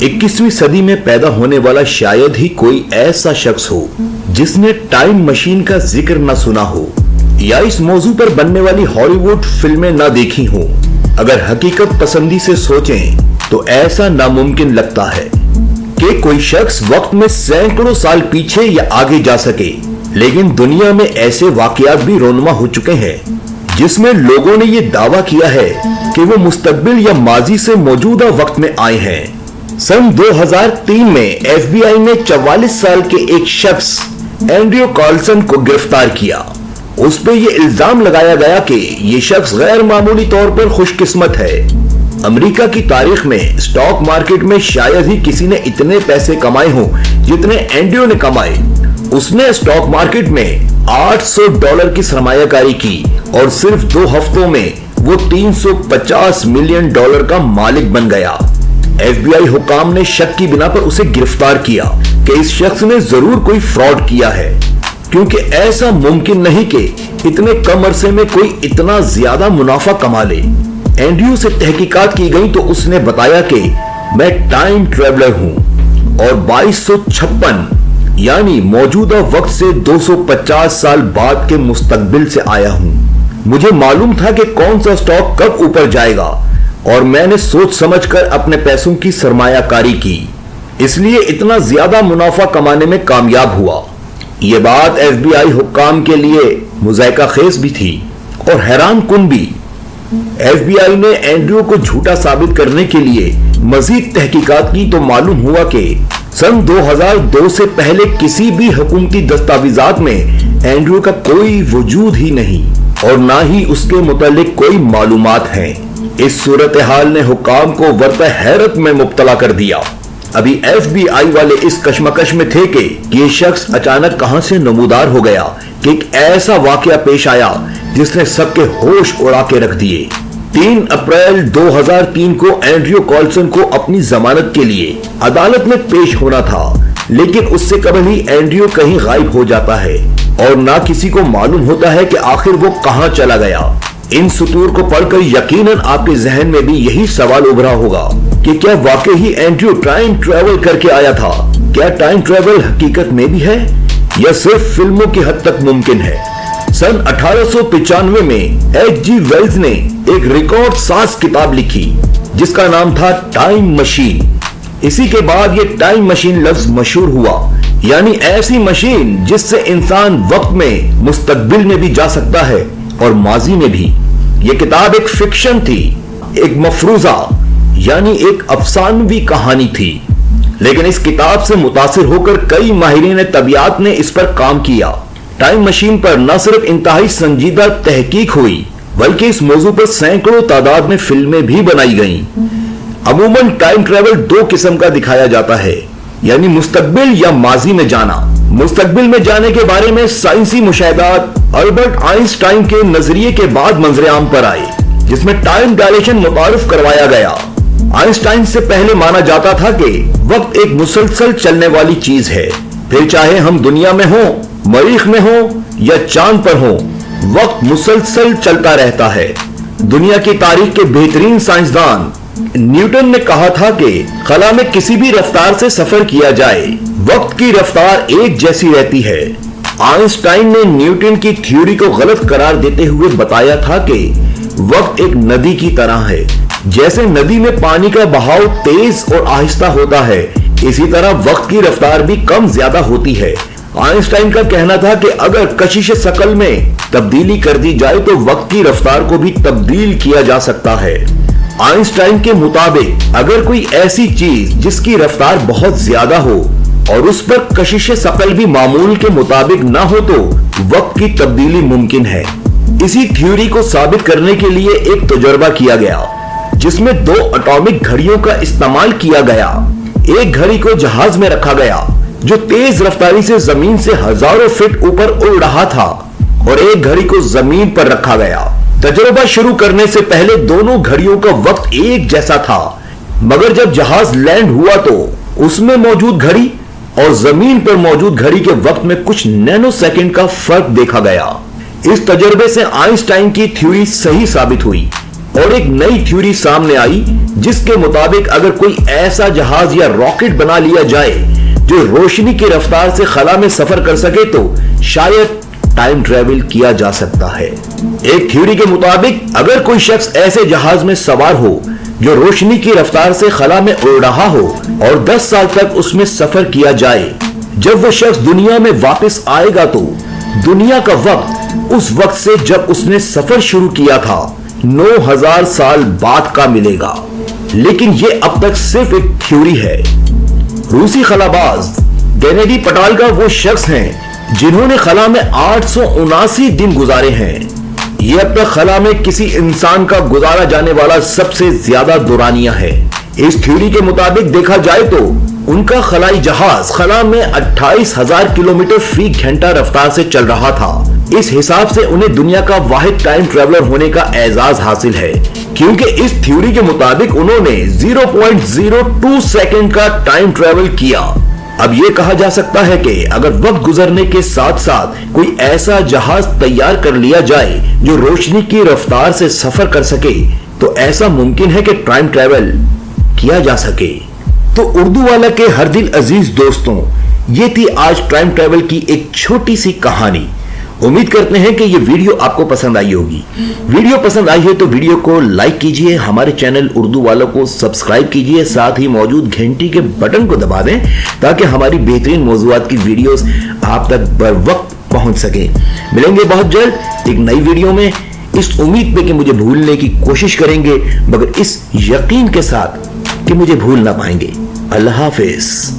21वीं सदी में पैदा होने वाला शायद ही कोई ऐसा शख्स हो जिसने टाइम मशीन का जिक्र न सुना हो या इस मौजू पर बनने वाली हॉलीवुड फिल्में न देखी हो। अगर हकीकत पसंदी से सोचें तो ऐसा नामुमकिन लगता है कि कोई शख्स वक्त में सैकड़ों साल पीछे या आगे जा सके, लेकिन दुनिया में ऐसे वाकयात भी रोनुमा हो चुके हैं जिसमें लोगों ने ये दावा किया है कि वो मुस्तकबिल या माजी से मौजूदा वक्त में आए हैं। सन 2003 में FBI ने 44 साल के एक शख्स एंड्रयू कार्लसन को गिरफ्तार किया। उस पर यह इल्जाम लगाया गया कि ये शख्स गैर मामूली तौर पर खुशकिस्मत है। अमेरिका की तारीख में स्टॉक मार्केट में शायद ही किसी ने इतने पैसे कमाए हों जितने एंड्रयू ने कमाए। उसने स्टॉक मार्केट में $800 की सरमायाकारी की और सिर्फ 2 हफ्तों में वो $350 मिलियन का मालिक बन गया। FBI हुकाम ने शक की बिना पर उसे गिरफ्तार किया कि इस शख्स ने जरूर कोई फ्रॉड किया है, क्योंकि ऐसा मुमकिन नहीं कि इतने कम अरसे में कोई इतना ज्यादा मुनाफा कमा ले। एंड्रयू से तहकीकात की गई तो उसने बताया कि मैं टाइम ट्रेवलर हूं और 2256 यानी मौजूदा वक्त से 250 साल बाद के मुस्तकबिल से आया हूं। मुझे मालूम था कि कौन सा स्टॉक कब ऊपर जाएगा और मैंने सोच समझकर अपने पैसों की सरमायाकारी की, इसलिए इतना ज्यादा मुनाफा कमाने में कामयाब हुआ। ये बात FBI हुक्काम के लिए मुज़ायका खेज भी थी और हैरान कुन भी। FBI ने एंड्रयू को झूठा साबित करने के लिए मजीद तहकीकात की तो मालूम हुआ कि सन 2002 से पहले किसी भी हुकूमती दस्तावेजात में एंड्रयू का कोई वजूद ही नहीं और ना ही उसके मुतालिक कोई मालूमात हैं। इस सूरत हाल ने हुक्काम को वर्त हैरत में मुब्तला कर दिया। अभी FBI वाले इस कशमकश में थे कि ये शख्स अचानक कहां से नमूदार हो गया कि एक ऐसा वाकया पेश आया जिसने सबके होश उड़ा के रख दिए। 3 अप्रैल 2003 को एंड्रयू कार्लसन को अपनी जमानत के लिए अदालत में पेश होना था, लेकिन उससे कबल ही एंड्रयू कहीं गायब हो जाता है और ना किसी को मालूम होता है कि आखिर वो कहां चला गया। इन सुतूर को पढ़कर यकीनन आपके जहन में भी यही सवाल उभरा होगा कि क्या वाकई ही एंड्रयू टाइम ट्रेवल करके आया था? क्या टाइम ट्रेवल हकीकत में भी है या सिर्फ फिल्मों की हद तक मुमकिन है? सन 1895 में H.G. वेल्स ने एक रिकॉर्ड साज किताब लिखी जिसका नाम था टाइम मशीन। इसी के बाद ये टाइम मशीन लफ्ज मशहूर हुआ, यानी ऐसी मशीन जिससे इंसान वक्त में मुस्तकबिल में भी जा सकता है और माजी में भी। ये किताब एक फिक्शन थी, एक मफरूजा यानी एक अफसानवी कहानी थी, लेकिन इस किताब से मुतासिर होकर कई माहिरीन तबियात ने इस पर काम किया। टाइम मशीन पर न सिर्फ इंतहाई संजीदा तहकीक हुई बल्कि इस मौजू पर सैकड़ों तादाद में फिल्में भी बनाई गईं। अमूमन टाइम ट्रेवल 2 किस्म का दिखाया जाता है, यानी मुस्तकबिल या माजी में जाना। मुस्तकबिल में जाने के बारे में साइंसी मुशाहिदात अल्बर्ट आइंस्टाइन के नजरिए के बाद मंजर-ए-आम पर आए, जिसमें टाइम डायलेशन मुतारफ करवाया गया। आइंस्टाइन से पहले माना जाता था कि वक्त एक मुसलसल चलने वाली चीज है, फिर चाहे हम दुनिया में हो, मरीख में हो या चांद पर हो, वक्त मुसलसल चलता रहता है। दुनिया की तारीख के बेहतरीन साइंसदान न्यूटन ने कहा था कि खला में किसी भी रफ्तार से सफर किया जाए, वक्त की रफ्तार एक जैसी रहती है। आइंस्टाइन ने न्यूटन की थ्योरी को गलत करार देते हुए बताया था कि वक्त एक नदी की तरह है। जैसे नदी में पानी का बहाव तेज और आहिस्ता होता है, इसी तरह वक्त की रफ्तार भी कम ज्यादा होती है। आइंस्टाइन का कहना था कि अगर कशिश शकल में तब्दीली कर दी जाए तो वक्त की रफ्तार को भी तब्दील किया जा सकता है। आइंस्टाइन के मुताबिक अगर कोई ऐसी चीज जिसकी रफ्तार बहुत ज्यादा हो और उस पर कशिश शकल भी मामूल के मुताबिक ना हो तो वक्त की तब्दीली मुमकिन है। इसी थ्योरी को साबित करने के लिए एक तजुर्बा किया गया जिसमें 2 एटॉमिक घड़ियों का इस्तेमाल किया गया। एक घड़ी को जहाज में रखा गया जो तेज रफ्तारी से जमीन से हजारों फीट ऊपर उड़ रहा था और एक घड़ी को जमीन पर रखा गया। तजुर्बा शुरू करने से पहले दोनों घड़ियों का वक्त एक जैसा था, मगर जब जहाज लैंड हुआ तो उसमें मौजूद घड़ी और जमीन पर मौजूद घड़ी के वक्त में कुछ नैनो सेकंड का फर्क देखा गया। इस तजुर्बे से आइंस्टाइन की थ्योरी सही साबित हुई। और एक नई थ्योरी सामने आई जिसके मुताबिक अगर कोई ऐसा जहाज या रॉकेट बना लिया जाए जो रोशनी की रफ्तार से खला में सफर कर सके तो शायद टाइम ट्रेवल किया जा सकता है। एक थ्योरी के मुताबिक अगर कोई शख्स ऐसे जहाज में सवार हो जो रोशनी की रफ्तार से खला में उड़ रहा हो और 10 साल तक उसमें सफर किया जाए, जब वो शख्स दुनिया में वापस आएगा तो दुनिया का वक्त उस वक्त से जब उसने सफर शुरू किया था 9000 साल बाद का मिलेगा। लेकिन ये अब तक सिर्फ एक थ्योरी है। रूसी खलाबाज गेनेडी पटालगा वो शख्स हैं जिन्होंने खला में 879 दिन गुजारे हैं। ये अब तक खला में किसी इंसान का गुजारा जाने वाला सबसे ज्यादा दुरानिया है। इस थ्योरी के मुताबिक देखा जाए तो उनका खलाई जहाज खला में 28,000 किलोमीटर फी घंटा रफ्तार से चल रहा था। इस हिसाब से उन्हें दुनिया का वाहिद टाइम ट्रेवलर होने का एजाज हासिल है, क्योंकि इस थ्योरी के मुताबिक उन्होंने 0.02 सेकंड का टाइम ट्रेवल किया। अब यह कहा जा सकता है कि अगर वक्त गुजरने के साथ साथ कोई ऐसा जहाज तैयार कर लिया जाए जो रोशनी की रफ्तार से सफर कर सके तो ऐसा मुमकिन है कि टाइम ट्रेवल किया जा सके। तो उर्दू वाला के हर दिल अजीज दोस्तों, ये थी आज टाइम ट्रेवल की एक छोटी सी कहानी। उम्मीद करते हैं कि ये वीडियो आपको पसंद आई होगी। वीडियो पसंद आई है तो वीडियो को लाइक कीजिए, हमारे चैनल उर्दू वालों को सब्सक्राइब कीजिए, साथ ही मौजूद घंटी के बटन को दबा दें ताकि हमारी बेहतरीन मौज़ूआत की वीडियोस आप तक बर वक्त पहुंच सके। मिलेंगे बहुत जल्द एक नई वीडियो में, इस उम्मीद पे कि मुझे भूलने की कोशिश करेंगे, मगर इस यकीन के साथ कि मुझे भूल ना पाएंगे। अल्लाह हाफिज।